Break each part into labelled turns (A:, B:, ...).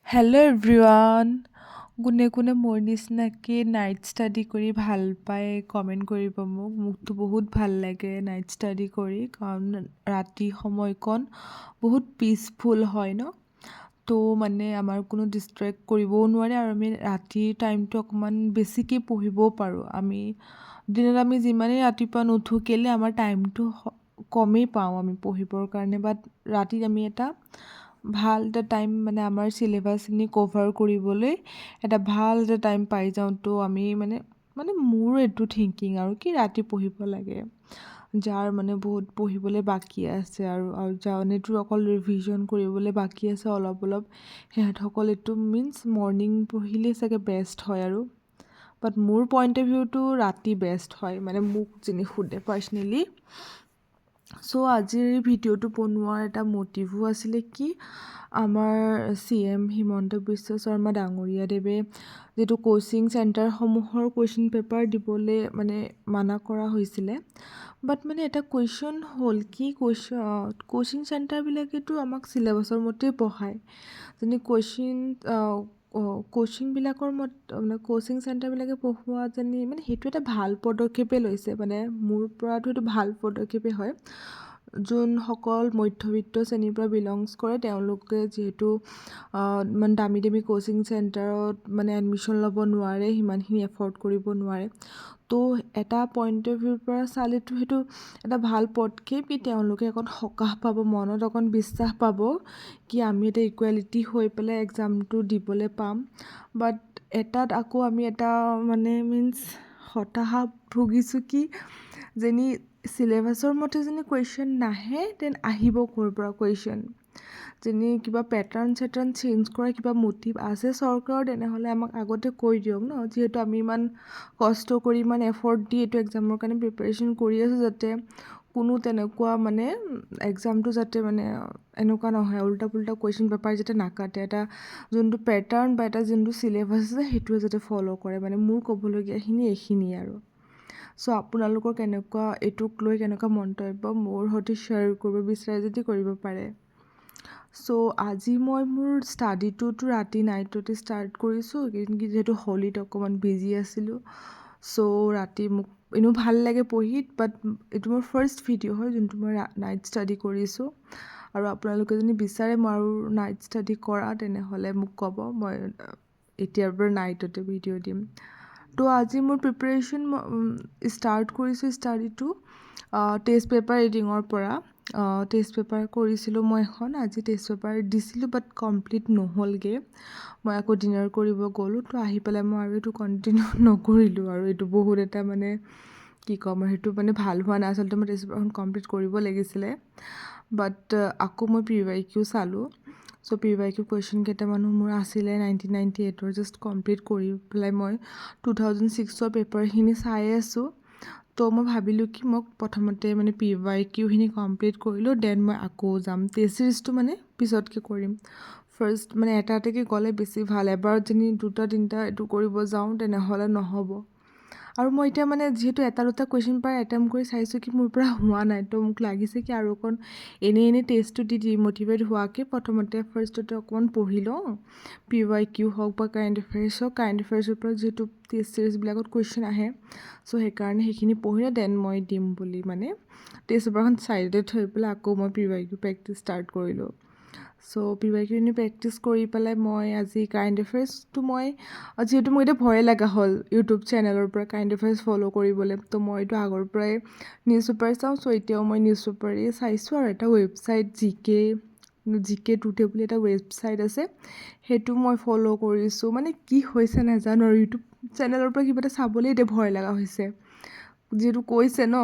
A: Hello' everyone. কোনে কোনে মোৰ নিচিনাকৈ নাইট ষ্টাডি কৰি ভাল পায় কমেণ্ট কৰিব মোকতো বহুত ভাল লাগে নাইট ষ্টাডি কৰি, কাৰণ ৰাতি সময়কণ বহুত পিচফুল হয় ন। তো মানে আমাৰ কোনো ডিষ্ট্ৰেক্ট কৰিবও নোৱাৰে, আৰু আমি ৰাতিৰ টাইমটো অকণমান বেছিকৈ পঢ়িবও পাৰোঁ। দিনত আমি যিমানেই ৰাতিপুৱা নুঠোঁ কেলৈ আমাৰ টাইমটো কমেই পাওঁ আমি পঢ়িবৰ কাৰণে, বাট ৰাতিত আমি এটা ভাল এটা টাইম মানে আমাৰ চিলেবাছখিনি কভাৰ কৰিবলৈ এটা ভাল এটা টাইম পাই যাওঁ। তো আমি মানে মোৰ এইটো থিংকিং আৰু কি ৰাতি পঢ়িব লাগে। যাৰ মানে বহুত পঢ়িবলৈ বাকী আছে আৰু যাৰনেতো অকল ৰিভিজন কৰিবলৈ বাকী আছে অলপ অলপ, সিহঁতসকল এইটো মিনছ মৰ্ণিং পঢ়িলেই চাগে বেষ্ট হয় আৰু। বাট মোৰ পইণ্ট অফ ভিউটো ৰাতি বেষ্ট হয়, মানে মোক যিনি সোধে পাৰ্চনেলি। চ' আজিৰ ভিডিঅ'টো বনোৱাৰ এটা মটিভো আছিলে কি, আমাৰ CM হিমন্ত বিশ্ব শৰ্মা ডাঙৰীয়াদেৱে যিটো কোচিং চেণ্টাৰসমূহৰ কুৱেশ্যন পেপাৰ দিবলৈ মানে মানা কৰা হৈছিলে। বাট মানে এটা কুৱেশ্যন হ'ল কি, কোচিং চেণ্টাৰবিলাকেতো আমাক চিলেবাছৰ মতেই পঢ়ায়। যেনে কোচিংবিলাকৰ মানে কোচিং চেণ্টাৰবিলাকে পঢ়োৱা মানে সেইটো এটা ভাল পদক্ষেপেই লৈছে, মানে মোৰ পৰাতো সেইটো ভাল পদক্ষেপেই হয়। যোনসকল মধ্যবিত্ত শ্ৰেণীৰ পৰা বিলংছ কৰে তেওঁলোকে যিহেতু ইমান দামী দামী কোচিং চেণ্টাৰত মানে এডমিশ্যন ল'ব নোৱাৰে, সিমানখিনি এফৰ্ড কৰিব নোৱাৰে। তো এটা পইণ্ট অফ ভিউৰ পৰা চালেতো সেইটো এটা ভাল পদক্ষেপ, কি তেওঁলোকে অকণ সকাহ পাব, মনত অকণ বিশ্বাস পাব কি আমি এটা ইকুৱেলিটি হৈ পেলাই এক্সামটো দিবলৈ পাম। বাট এটাত আকৌ আমি এটা মানে মিনছ হতাশাত ভুগিছোঁ কি, যেনি চিলেবাছৰ মতে যেনি কুৱেশ্যন নাহে, দেন আহিব ক'ৰ পৰা কুৱেশ্যন। যেনি কিবা পেটাৰ্ণ চেঞ্জ কৰা কিবা মটিভ আছে চৰকাৰৰ, তেনেহ'লে আমাক আগতে কৈ দিয়ক ন। যিহেতু আমি ইমান কষ্ট কৰি ইমান এফৰ্ট দি এইটো এক্সামৰ কাৰণে প্ৰিপেৰেশ্যন কৰি আছোঁ, যাতে কোনো তেনেকুৱা মানে এক্সামটো যাতে মানে এনেকুৱা নহয় উল্টা পুল্টা কুৱেশ্যন পেপাৰ যাতে নাকাটে, এটা যোনটো পেটাৰ্ণ বা এটা যোনটো চিলেবাছ আছে সেইটোৱে যাতে ফ'ল' কৰে। মানে মোৰ ক'বলগীয়াখিনি এইখিনিয়ে আৰু। চ' আপোনালোকৰ কেনেকুৱা এইটোক লৈ কেনেকুৱা মন্তব্য মোৰ সৈতে শ্বেয়াৰ কৰিব বিচাৰে যদি কৰিব পাৰে। চ' আজি মই মোৰ ষ্টাডিটোতো ৰাতি নাইটতে ষ্টাৰ্ট কৰিছোঁ, যিহেতু হলিত অকণমান বিজি আছিলোঁ। চ' ৰাতি মোক এনেও ভাল লাগে পঢ়ি, বাট এইটো মোৰ ফাৰ্ষ্ট ভিডিঅ' হয় যোনটো মই নাইট ষ্টাডি কৰিছোঁ। আৰু আপোনালোকে যদি বিচাৰে মই আৰু নাইট ষ্টাডি কৰা তেনেহ'লে মোক ক'ব, মই এতিয়াৰ পৰা নাইটতে ভিডিঅ' দিম। তো আজি মোৰ প্ৰিপেৰেশ্যন ষ্টাৰ্ট কৰিছোঁ ষ্টাডিটো টেষ্ট পেপাৰ ৰিডিঙৰ পৰা। টেষ্ট পেপাৰ কৰিছিলোঁ মই এখন, আজি টেষ্ট পেপাৰ দিছিলোঁ, বাট কমপ্লিট নহ'লগৈ। মই আকৌ ডিনাৰ কৰিব গ'লোঁ, তো আহি পেলাই মই আৰু এইটো কণ্টিনিউ নকৰিলোঁ। আৰু এইটো বহুত এটা মানে কি ক'ম আৰু, সেইটো মানে ভাল হোৱা নাই। আচলতে মই টেষ্ট পেপাৰখন কমপ্লিট কৰিব লাগিছিলে। বাট আকৌ মই PYQ চালোঁ। চ' PYQ কুৱেশ্যন কেইটামানো মোৰ আছিলে 1998 জাষ্ট কমপ্লিট কৰি পেলাই মই 2006 পেপাৰখিনি চাই আছোঁ। তো মই ভাবিলোঁ কি মোক প্ৰথমতে মানে PYQখিনি কমপ্লিট কৰিলোঁ, দেন মই আকৌ যাম টেষ্ট চিৰিজটো মানে পিছতকৈ কৰিম। ফাৰ্ষ্ট মানে এটা এটাকৈ গ'লে বেছি ভাল, এবাৰত যদি দুটা তিনিটা এইটো কৰিব যাওঁ তেনেহ'লে নহ'ব। আৰু মই এতিয়া মানে যিহেতু এটা দুটা কুৱেশ্যন পেপাৰ এটেম্প কৰি চাইছোঁ কি মোৰ পৰা হোৱা নাই, তো মোক লাগিছে কি আৰু অকণ এনেই টেষ্টটো দি ডিম'টিভেট হোৱাকৈ প্ৰথমতে ফাৰ্ষ্টতে অকণমান পঢ়ি লওঁ। PYQ হওক বা কাৰেণ্ট এফেয়াৰ্ছ হওক, কাৰেণ্ট এফেয়াৰ্ছৰ পৰা যিহেতু টেষ্ট চিৰিজবিলাকত কুৱেশ্যন আহে, চ' সেইকাৰণে সেইখিনি পঢ়ি দেন মই দিম বুলি মানে টেষ্ট পেপাৰখন ছাইডতে থৈ পেলাই আকৌ মই PYQ প্ৰেক্টিছ ষ্টাৰ্ট কৰিলোঁ। চ' PYQখিনি প্ৰেক্টিছ কৰি পেলাই মই আজি কাৰেণ্ট এফেয়াৰ্ছটো যিহেতু মোৰ এতিয়া ভয়ে লগা হ'ল ইউটিউব চেনেলৰ পৰা কাৰেণ্ট এফেয়াৰ্ছ ফ'ল' কৰিবলৈ, তো মইতো আগৰ পৰাই নিউজ পেপাৰ চাওঁ। চ' এতিয়াও মই নিউজ পেপাৰেই চাইছোঁ, আৰু এটা ৱেবছাইট GK টুডে বুলি এটা ৱেবছাইট আছে, সেইটো মই ফ'ল' কৰিছোঁ। মানে কি হৈছে নাজানো, আৰু ইউটিউব চেনেলৰ পৰা কিবা এটা চাবলৈই এতিয়া ভয় লগা হৈছে। যিহেতু কৈছে ন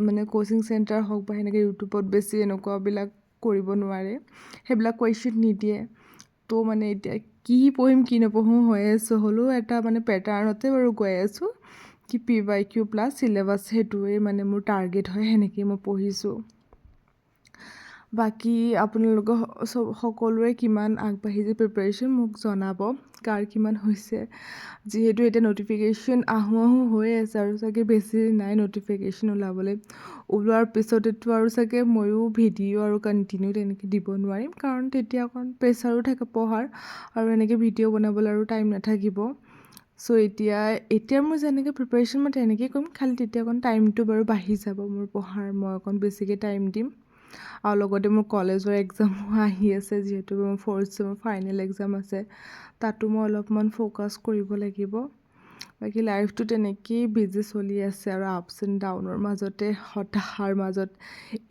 A: মানে কোচিং চেণ্টাৰ হওক বা সেনেকৈ ইউটিউবত বেছি এনেকুৱাবিলাক কৰিব নোৱাৰে, সেইবিলাক কুৱেশ্যন নিদিয়ে। তো মানে এতিয়া কি পঢ়িম কি নপঢ়োঁ হৈ আছোঁ, হ'লেও এটা মানে পেটাৰ্ণতে বাৰু গৈ আছোঁ কি PYQ প্লাছ চিলেবাছ সেইটোৱে মানে মোৰ টাৰ্গেট হয়, সেনেকৈয়ে মই পঢ়িছোঁ। বাকী আপোনালোকৰ সকলোৰে কিমান আগবাঢ়িছে প্ৰিপাৰেশ্যন মোক জনাব, কাৰ কিমান হৈছে। যিহেতু এতিয়া ন'টিফিকেশ্যন আহোঁ হৈ আছে আৰু চাগে বেছি নাই ন'টিফিকেশ্যন ওলাবলৈ। ওলোৱাৰ পিছতেতো আৰু চাগে ময়ো ভিডিঅ' আৰু কণ্টিনিউ তেনেকৈ দিব নোৱাৰিম, কাৰণ তেতিয়া অকণ প্ৰেছাৰো থাকে পঢ়াৰ আৰু এনেকৈ ভিডিঅ' বনাবলৈ আৰু টাইম নাথাকিব। চ' এতিয়া মোৰ যেনেকৈ প্ৰিপাৰেশ্যন মই তেনেকৈ কৰিম, খালি তেতিয়া অকণ টাইমটো বাৰু বাঢ়ি যাব মোৰ পঢ়াৰ, মই অকণ বেছিকৈ টাইম দিম। আৰু লগতে মোৰ কলেজৰ এক্সামো আহি আছে, যিহেতু মোৰ 4th চেমৰ ফাইনেল এক্সাম আছে, তাতো মই অলপমান ফ'কাছ কৰিব লাগিব। বাকী লাইফটো তেনেকেই বিজি চলি আছে আৰু আপছ এণ্ড ডাউনৰ মাজতে, হতাশাৰ মাজত।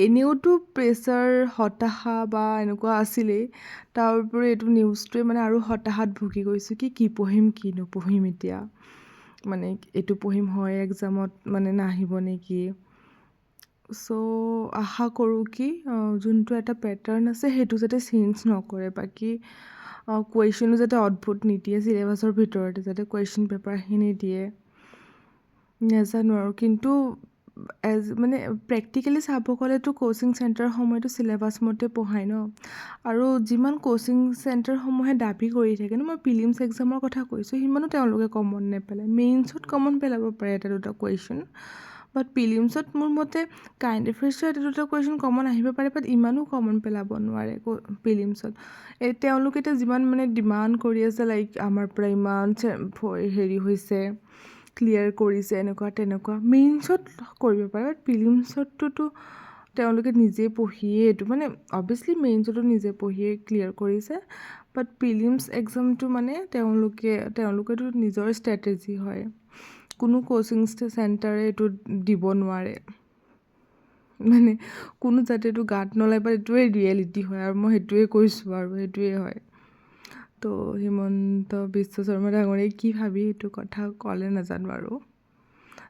A: এনেওতো প্ৰেছাৰ, হতাশা বা এনেকুৱা আছিলেই, তাৰ উপৰি এইটো নিউজটোৱে মানে আৰু হতাশাত ভুগি গৈছোঁ কি পঢ়িম কি নপঢ়িম এতিয়া, মানে এইটো পঢ়িম হয় এক্সামত মানে নাহিব নেকি। চ' আশা কৰোঁ কি যোনটো এটা পেটাৰ্ণ আছে সেইটো যাতে চেঞ্জ নকৰে। বাকী কুৱেশ্যনো যাতে অদ্ভুত নিদিয়ে, চিলেবাছৰ ভিতৰতে যাতে কুৱেশ্যন পেপাৰখিনি দিয়ে, নাজানো আৰু। কিন্তু মানে প্ৰেক্টিকেলি চাব গ'লেতো কোচিং চেণ্টাৰসমূহেতো চিলেবাছ মতে পঢ়ায় ন, আৰু যিমান কোচিং চেণ্টাৰসমূহে দাবী কৰি থাকে ন, মই প্ৰিলিমছ এক্সামৰ কথা কৈছোঁ, সিমানো তেওঁলোকে কমন নেপেলায়। মেইনছত কমন পেলাব পাৰে এটা দুটা কুৱেশ্যন, বাট প্ৰিলিমছত মোৰ মতে কাৰেণ্ট এফেয়াৰ্ছৰ এটা দুটা কুৱেশ্যন কমন আহিব পাৰে, বাট ইমানো কমন পেলাব নোৱাৰে প্ৰিলিমছত। তেওঁলোকে এতিয়া যিমান মানে ডিমাণ্ড কৰি আছে, লাইক আমাৰ পৰা ইমান হেৰি হৈছে, ক্লিয়াৰ কৰিছে, এনেকুৱা তেনেকুৱা, মেইনছত কৰিব পাৰে, বাট প্ৰিলিমছততো তেওঁলোকে নিজে পঢ়িয়ে এইটো মানে অবভিয়াছলি মেইনছতো নিজে পঢ়িয়ে ক্লিয়াৰ কৰিছে, বাট প্ৰিলিমছ এক্সামটো মানে তেওঁলোকেতো নিজৰ ষ্ট্ৰেটেজি হয়, কোনো কোচিং চেণ্টাৰে এইটো দিব নোৱাৰে, মানে কোনো যাতে এইটো গাত নলয়, বা এইটোৱে ৰিয়েলিটি হয় আৰু মই সেইটোৱে কৈছোঁ আৰু সেইটোৱে হয়। তো হিমন্ত বিশ্ব শৰ্মা ডাঙৰীয়াই কি ভাবি সেইটো কথা ক'লে নাজানো আৰু।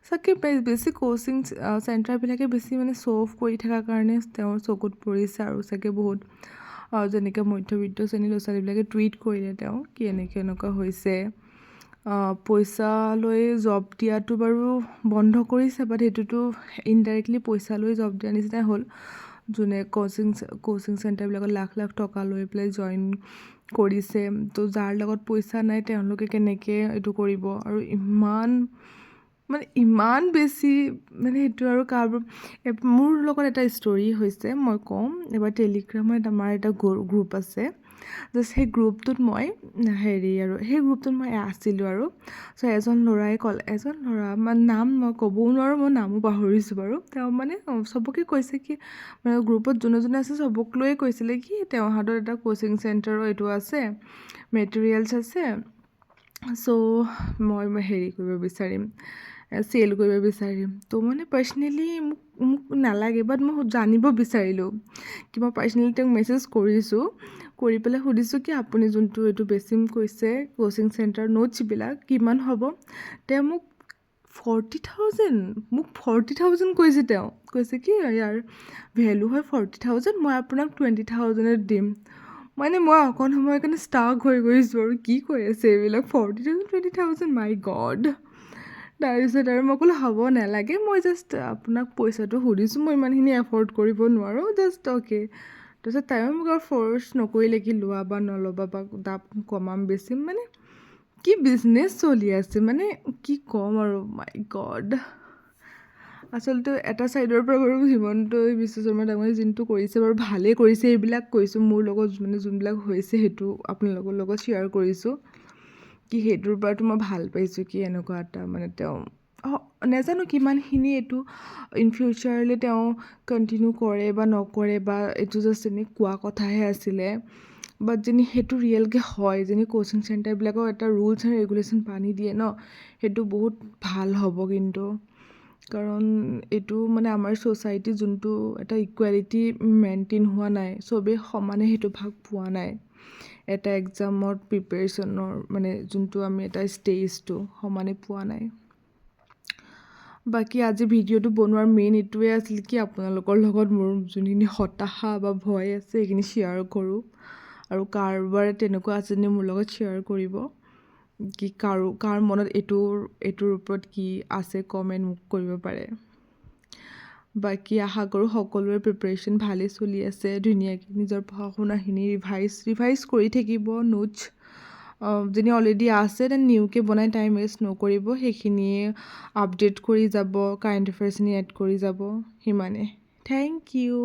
A: চাগে বেছি কোচিং চেণ্টাৰবিলাকে বেছি মানে শ্ব' অফ কৰি থকাৰ কাৰণে তেওঁৰ চকুত পৰিছে, আৰু চাগে বহুত যেনেকৈ মধ্যবিত্ত শ্ৰেণীৰ ল'ৰা ছোৱালীবিলাকে টুইট কৰিলে তেওঁ কি এনেকুৱা হৈছে। পইচা লৈ জব দিয়াটো বাৰু বন্ধ কৰিছে, বাট সেইটোতো ইনডাইৰেক্টলি পইচা লৈ জব দিয়া নিচিনাই হ'ল। যোনে কোচিং চেণ্টাৰবিলাকত লাখ লাখ টকা লৈ পেলাই জইন কৰিছে, তো যাৰ লগত পইচা নাই তেওঁলোকে কেনেকৈ এইটো কৰিব, আৰু ইমান বেছি মানে সেইটো আৰু কাৰোবাৰ। মোৰ লগত এটা ষ্টৰি হৈছে, মই ক'ম। এবাৰ টেলিগ্ৰামত আমাৰ এটা গ্ৰুপ আছে, জাষ্ট সেই গ্ৰুপটোত মই সেই গ্ৰুপটোত মই আছিলোঁ আৰু। চ' এজন ল'ৰা মানে নাম মই ক'বও নোৱাৰোঁ, মই নামো পাহৰিছোঁ বাৰু। তেওঁ মানে চবকে কৈছে কি, মানে গ্ৰুপত যোনে যোনে আছে চবক লৈয়ে কৈছিলে কি তেওঁৰ হাতত এটা কোচিং চেণ্টাৰৰ এইটো আছে, মেটেৰিয়েলছ আছে, চ' মই হেৰি কৰিব বিচাৰিম, চেল কৰিব বিচাৰিম। তো মানে পাৰ্চনেলি মোক নালাগে, বাট মই জানিব বিচাৰিলোঁ কি, মই পাৰ্চনেলি তেওঁক মেছেজ কৰিছোঁ, কৰি পেলাই সুধিছোঁ কি আপুনি যোনটো এইটো বেচিম কৈছে কোচিং চেণ্টাৰ নোটছবিলাক কিমান হ'ব। তেওঁ মোক 40,000 কৈছে। তেওঁ কৈছে কি ইয়াৰ ভেলু হয় 40,000, মই আপোনাক 20,000 দিম। মানে মই অকণ সময়ৰ কাৰণে ষ্টাক হৈ গৈছোঁ আৰু কি কৈ আছে এইবিলাক, 40,000 20,000, মাই গড। তাৰপিছত আৰু মই ক'লোঁ হ'ব নালাগে, মই জাষ্ট আপোনাক পইচাটো সুধিছোঁ, মই ইমানখিনি এফৰ্ড কৰিব নোৱাৰোঁ, জাষ্ট অ'কে। তাৰপিছত তাইও মোক আৰু ফ'ৰ্চ নকৰিলে কি লোৱা বা নল'বা বা দাম কমাম বেছিম, মানে কি বিজনেছ চলি আছে, মানে কি ক'ম আৰু, মাই গড। আচলতে এটা ছাইডৰ পৰা বাৰু হিমন্ত বিশ্ব শৰ্মা ডাঙৰীয়াই যোনটো কৰিছে বাৰু ভালেই কৰিছে, এইবিলাক কৈছোঁ মোৰ লগত মানে যোনবিলাক হৈছে সেইটো আপোনালোকৰ লগত শ্বেয়াৰ কৰিছোঁ, কি সেইটোৰ পৰাতো মই ভাল পাইছোঁ কি এনেকুৱা এটা মানে তেওঁ নাজানো কিমানখিনি এইটো ইন ফিউচাৰলৈ তেওঁ কণ্টিনিউ কৰে বা নকৰে, বা এইটো জাষ্ট এনেই কোৱা কথাহে আছিলে, বাট যেনি সেইটো ৰিয়েলকৈ হয়, যেনি কোচিং চেণ্টাৰবিলাকৰ এটা ৰুলছ এণ্ড ৰেগুলেশ্যন বান্ধি দিয়ে ন, সেইটো বহুত ভাল হ'ব। কিন্তু কাৰণ এইটো মানে আমাৰ ছ'চাইটিত যোনটো এটা ইকুৱেলিটি মেইনটেইন হোৱা নাই, চবেই সমানে সেইটো ভাগ পোৱা নাই, এটা এক্সামত প্ৰিপেৰেশ্যনৰ মানে যোনটো আমি এটা ষ্টেজটো সমানে পোৱা নাই। বাকী আজি ভিডিঅ'টো বনোৱাৰ মেইন এইটোৱে আছিল কি আপোনালোকৰ লগত মোৰ যোনখিনি হতাশা বা ভয় আছে সেইখিনি শ্বেয়াৰ কৰোঁ, আৰু কাৰোবাৰ তেনেকুৱা আছে যদি মোৰ লগত শ্বেয়াৰ কৰিব, কি কাৰ মনত এইটোৰ ওপৰত কি আছে কমেণ্ট মোক কৰিব পাৰে। বাকী আশা কৰোঁ সকলোৰে প্ৰিপাৰেশ্যন ভালেই চলি আছে, ধুনীয়াকৈ নিজৰ পঢ়া শুনাখিনি ৰিভাইজ কৰি থাকিব নোটছ যদি অলৰেডি আছে দেন নিউকৈ বনাই টাইম ৱেষ্ট নকৰিব, সেইখিনিয়ে আপডেট কৰি যাব, কাৰেণ্ট এফেয়াৰ্ছখিনি এড কৰি যাব, সিমানে। Thank U.